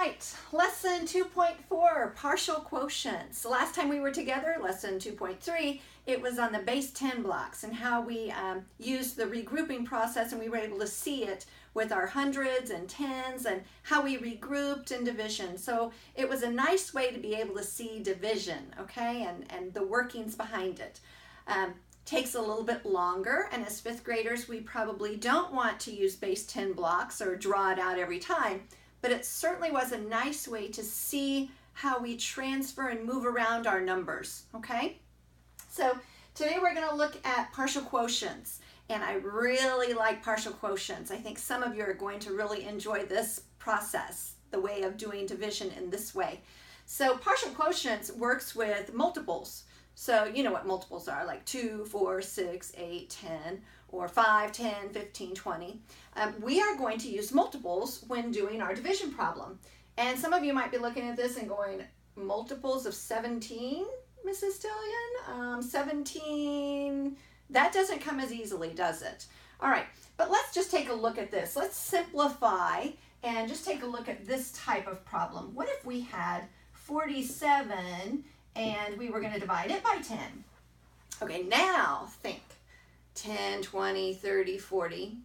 right, lesson 2.4, partial quotients. The last time we were together, lesson 2.3, it was on the base 10 blocks and how we used the regrouping process, and we were able to see it with our hundreds and tens and how we regrouped in division. So it was a nice way to be able to see division, okay, and the workings behind it. Takes a little bit longer, and as fifth graders, we probably don't want to use base 10 blocks or draw it out every time, but it certainly was a nice way to see how we transfer and move around our numbers, okay? So today we're going to look at partial quotients, and I really like partial quotients. I think some of you are going to really enjoy this process, the way of doing division in this way. So partial quotients works with multiples. So you know what multiples are, like 2, 4, 6, 8, 10, or 5, 10, 15, 20. We are going to use multiples when doing our division problem. And some of you might be looking at this and going, multiples of 17, Mrs. Toillion? 17, that doesn't come as easily, does it? All right, but let's just take a look at this. Let's simplify and just take a look at this type of problem. What if we had 47 and we were going to divide it by 10? Okay, now think 10, 20, 30, 40.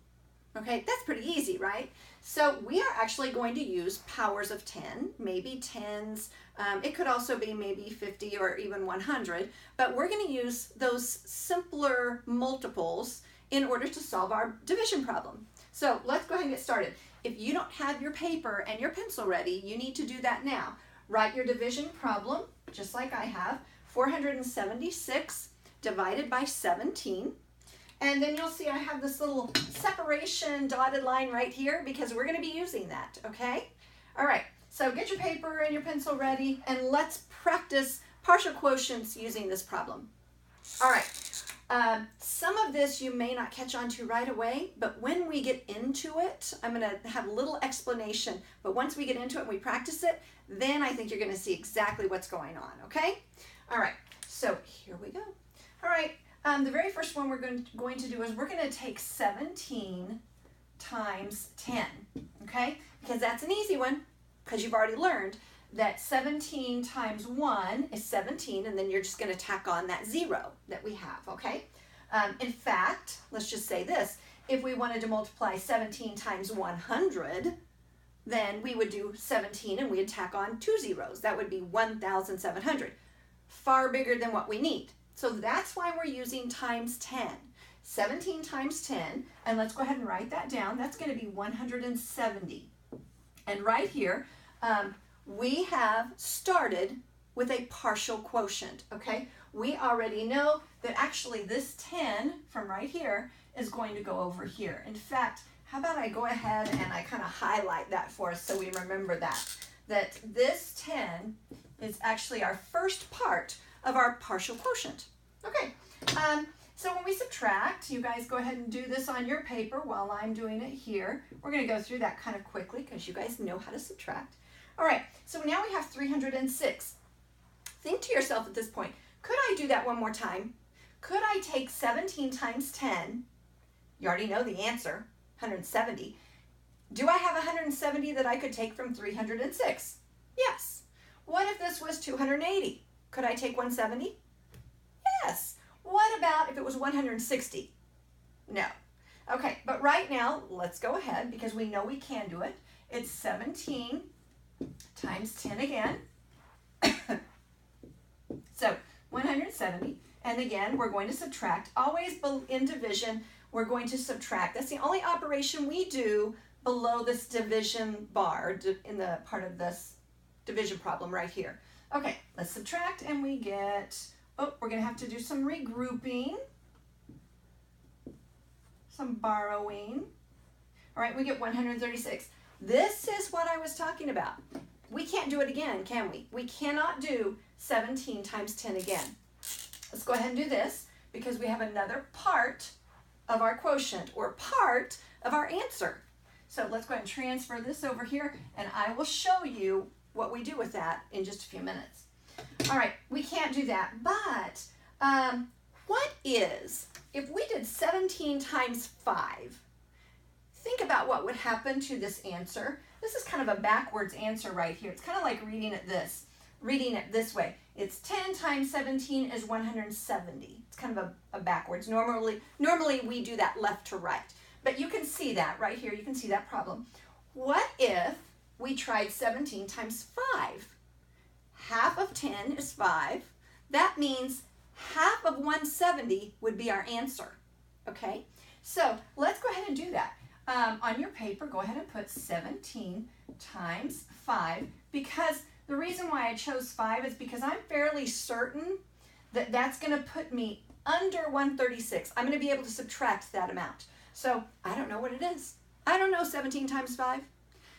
Okay, that's pretty easy, right? So we are actually going to use powers of 10, maybe tens. It could also be maybe 50 or even 100, but we're going to use those simpler multiples in order to solve our division problem. So let's go ahead and get started. If you don't have your paper and your pencil ready, you need to do that now. Write your division problem, just like I have, 476 divided by 17. And then you'll see I have this little separation dotted line right here because we're going to be using that, okay? All right, so get your paper and your pencil ready, and let's practice partial quotients using this problem. All right, some of this you may not catch on to right away, but when we get into it, I'm going to have a little explanation, but once we get into it and we practice it, then I think you're going to see exactly what's going on, okay? All right, so here we go. All right, the very first one we're going to do is we're going to take 17 times 10, okay? Because that's an easy one, because you've already learned that 17 times 1 is 17, and then you're just going to tack on that 0 that we have, okay? In fact, let's just say this. If we wanted to multiply 17 times 100, then we would do 17 and we'd tack on 2 zeros. That would be 1,700. Far bigger than what we need. So that's why we're using times 10. 17 times 10, and let's go ahead and write that down. That's going to be 170. And right here, we have started with a partial quotient, okay? We already know that actually this 10 from right here is going to go over here. In fact, how about I go ahead and I kind of highlight that for us so we remember that this 10 is actually our first part of our partial quotient. Okay, so when we subtract, you guys go ahead and do this on your paper while I'm doing it here. We're going to go through that kind of quickly because you guys know how to subtract. All right, so now we have 306. Think to yourself at this point, could I do that one more time? Could I take 17 times 10? You already know the answer. 170. Do I have 170 that I could take from 306? Yes. What if this was 280? Could I take 170? Yes. What about if it was 160? No. Okay, but right now, let's go ahead because we know we can do it. It's 17 times 10 again. So 170, and again, we're going to subtract. Always in division, we're going to subtract. That's the only operation we do below this division bar in the part of this division problem right here. Okay, let's subtract, and we get, oh, we're going to have to do some regrouping, some borrowing. All right, we get 136. This is what I was talking about. We can't do it again, can we? We cannot do 17 times 10 again. Let's go ahead and do this because we have another part of our quotient or part of our answer. So let's go ahead and transfer this over here, and I will show you what we do with that in just a few minutes. All right, we can't do that, but what is, if we did 17 times 5, think about what would happen to this answer. this is kind of a backwards answer right here. It's kind of like reading it this way. It's 10 times 17 is 170. It's kind of a backwards. Normally we do that left to right. But you can see that right here. You can see that problem. What if we tried 17 times 5? Half of 10 is 5. That means half of 170 would be our answer. Okay? So let's go ahead and do that. On your paper, go ahead and put 17 times 5, because the reason why I chose 5 is because I'm fairly certain that that's going to put me under 136. I'm going to be able to subtract that amount. So I don't know what it is. I don't know 17 times 5.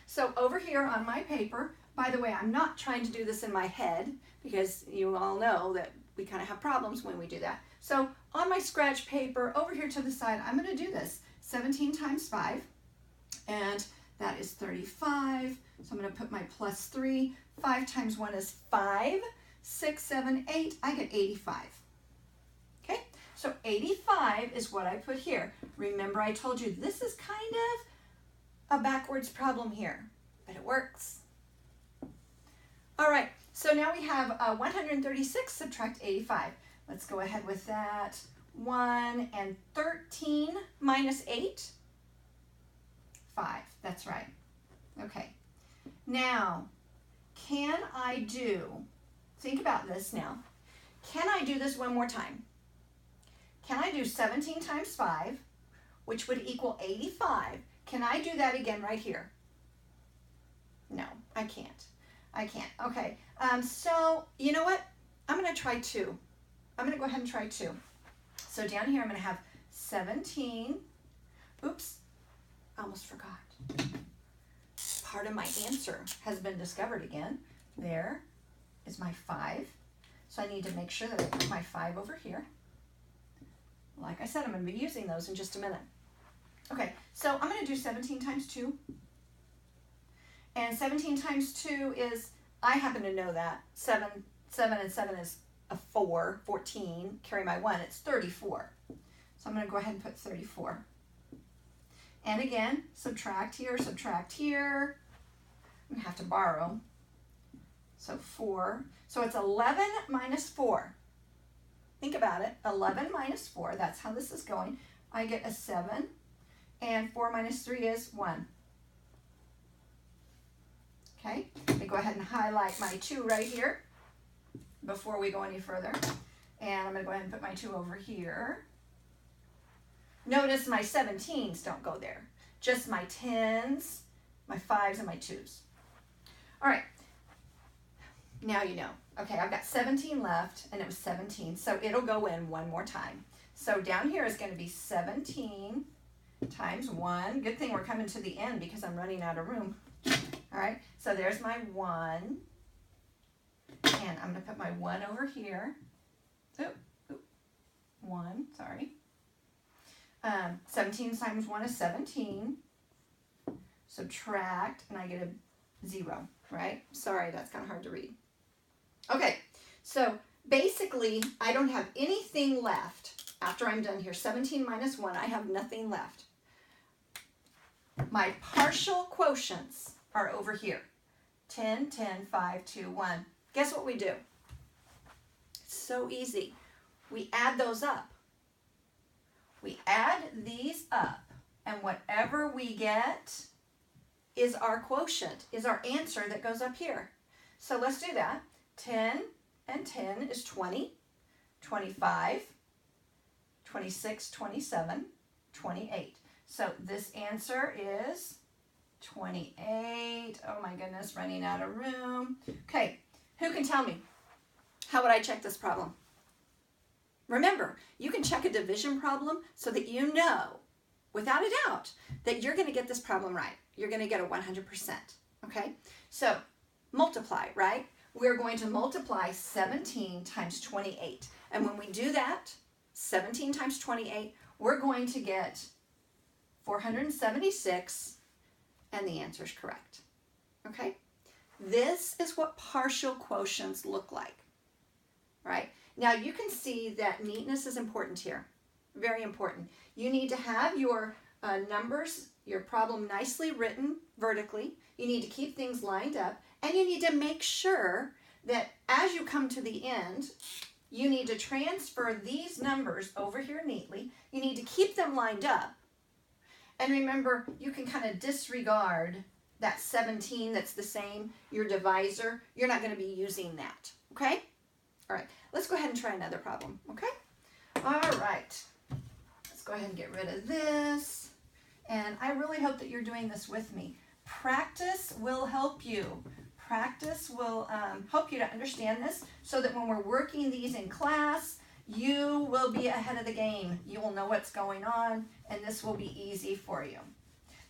So over here on my paper, by the way, I'm not trying to do this in my head because you all know that we kind of have problems when we do that. So on my scratch paper over here to the side, I'm going to do this. 17 times 5, and that is 35. So I'm going to put my plus 3. 5 times 1 is 5. 6, 7, 8. I get 85. Okay, so 85 is what I put here. Remember, I told you this is kind of a backwards problem here, but it works. All right, so now we have 136 subtract 85. Let's go ahead with that. 1 and 13 minus 8. 5, that's right. Okay, now can I do, think about this now, can I do this one more time? Can I do 17 times 5, which would equal 85? Can I do that again right here? No, I can't. I can't. Okay, so you know what? I'm going to try 2. I'm going to go ahead and try 2. So down here I'm going to have 17. Oops, I almost forgot. Part of my answer has been discovered again. There is my 5. So I need to make sure that I put my 5 over here. Like I said, I'm going to be using those in just a minute. Okay, so I'm going to do 17 times 2. And 17 times 2 is, I happen to know that, 7 and 7 is a 4, 14, carry my 1, it's 34. So I'm going to go ahead and put 34. And again, subtract here, subtract here. I'm going to have to borrow. So 4. So it's 11 minus 4. Think about it. 11 minus 4, that's how this is going. I get a 7. And 4 minus 3 is 1. Okay, let me go ahead and highlight my 2 right here before we go any further. And I'm going to go ahead and put my 2 over here. Notice my 17s don't go there. Just my 10s, my 5s, and my 2s. All right, now you know. Okay, I've got 17 left, and it was 17, so it'll go in one more time. So down here is going to be 17 times 1. Good thing we're coming to the end because I'm running out of room. All right, so there's my 1, and I'm going to put my 1 over here. 1, sorry. 17 times 1 is 17. Subtract, and I get a 0, right? Sorry, that's kind of hard to read. Okay, so basically, I don't have anything left after I'm done here. 17 minus 1, I have nothing left. My partial quotients are over here. 10, 10, 5, 2, 1. Guess what we do? It's so easy. We add those up. We add these up, and whatever we get is our quotient, is our answer that goes up here. So let's do that. 10 and 10 is 20, 25, 26, 27, 28. So this answer is 28. Oh my goodness, running out of room. Okay, who can tell me? How would I check this problem? Remember, you can check a division problem so that you know, without a doubt, that you're going to get this problem right. You're going to get a 100%. Okay, so multiply, right? We're going to multiply 17 times 28. And when we do that, 17 times 28, we're going to get 476, and the answer is correct. Okay? This is what partial quotients look like, right? Now you can see that neatness is important here, very important. You need to have your numbers, your problem nicely written vertically. You need to keep things lined up, and you need to make sure that as you come to the end, you need to transfer these numbers over here neatly. You need to keep them lined up. And remember, you can kind of disregard that 17 that's the same, your divisor. You're not going to be using that, okay? All right, let's go ahead and try another problem, okay? All right, let's go ahead and get rid of this. And I really hope that you're doing this with me. Practice will help you. Practice will help you to understand this so that when we're working these in class, you will be ahead of the game. You will know what's going on, and this will be easy for you.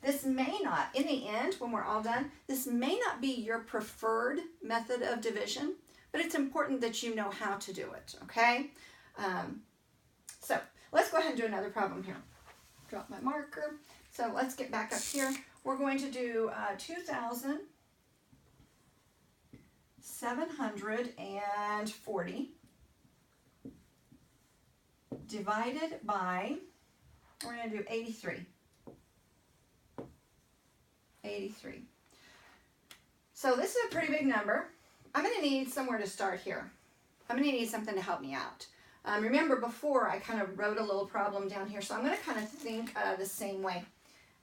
This may not, in the end, when we're all done, this may not be your preferred method of division, but it's important that you know how to do it, okay? So let's go ahead and do another problem here. Drop my marker. So let's get back up here. We're going to do 2,740 divided by, we're going to do 83. 83. So this is a pretty big number. I'm going to need somewhere to start here. I'm going to need something to help me out. Remember before I kind of wrote a little problem down here, so I'm going to kind of think the same way.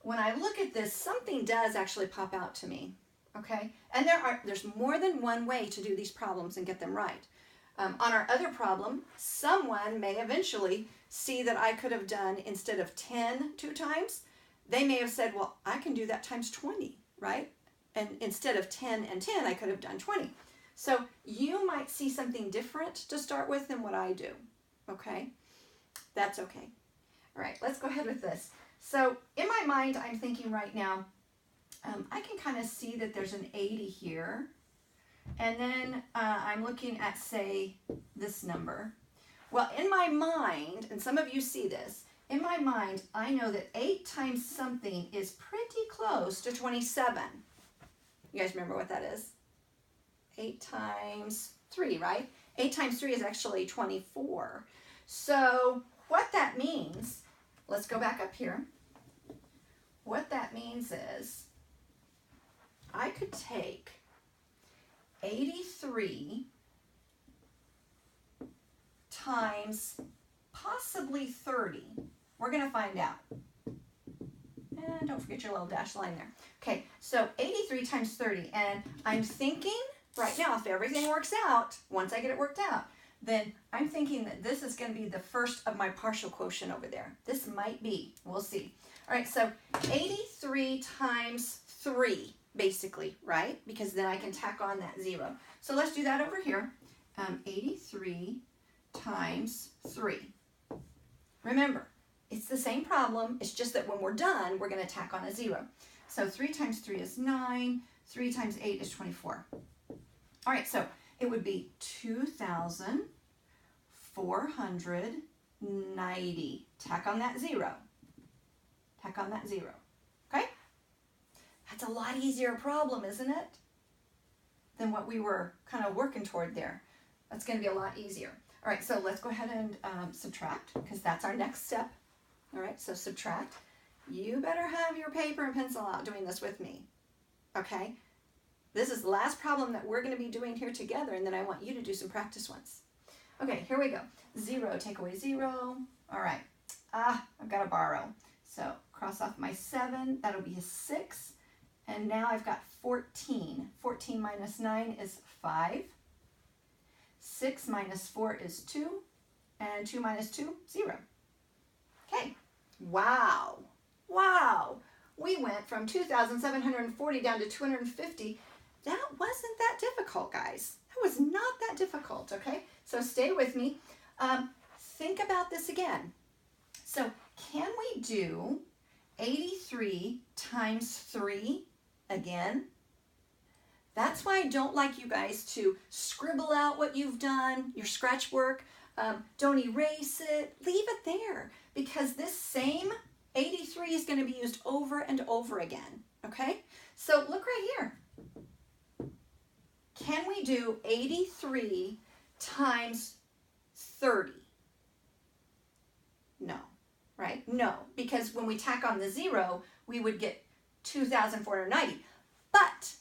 When I look at this, something does actually pop out to me, okay? And there's more than one way to do these problems and get them right. On our other problem, someone may eventually see that I could have done, instead of 10 2 times, they may have said, well, I can do that times 20, right? And instead of 10 and 10, I could have done 20. So you might see something different to start with than what I do, okay? That's okay. All right, let's go ahead with this. So in my mind, I'm thinking right now, I can kind of see that there's an 80 here. And then I'm looking at, say, this number. Well, in my mind, and some of you see this, in my mind, I know that 8 times something is pretty close to 27. You guys remember what that is? 8 times 3, right? 8 times 3 is actually 24. So what that means, let's go back up here. What that means is I could take 83 times possibly 30. We're going to find out. And don't forget your little dashed line there. Okay, so 83 times 30. And I'm thinking right now, if everything works out, once I get it worked out, then I'm thinking that this is going to be the first of my partial quotient over there. This might be. We'll see. All right, so 83 times 3, basically, right? Because then I can tack on that 0. So let's do that over here. 83 times 3. Remember, it's the same problem. It's just that when we're done, we're going to tack on a 0. So 3 times 3 is 9. 3 times 8 is 24. All right, so it would be 2,490. Tack on that 0. Tack on that 0. Okay? That's a lot easier problem, isn't it? Than what we were kind of working toward there. That's going to be a lot easier. All right, so let's go ahead and subtract, because that's our next step. All right, so subtract. You better have your paper and pencil out doing this with me. Okay? This is the last problem that we're going to be doing here together, and then I want you to do some practice ones. Okay, here we go. 0, take away 0. All right. I've got to borrow. So cross off my 7. That'll be a 6. And now I've got 14. 14 minus 9 is 5. 6 minus 4 is 2. And 2 minus 2, 0. Okay. Wow. Wow. We went from 2,740 down to 250. That wasn't that difficult, guys. That was not that difficult, okay? So stay with me. Think about this again. So can we do 83 times 3 again? That's why I don't like you guys to scribble out what you've done, your scratch work. Don't erase it. Leave it there, because this same 83 is going to be used over and over again, okay? So look right here. Can we do 83 times 30? No, right? No, because when we tack on the 0, we would get 2,490. But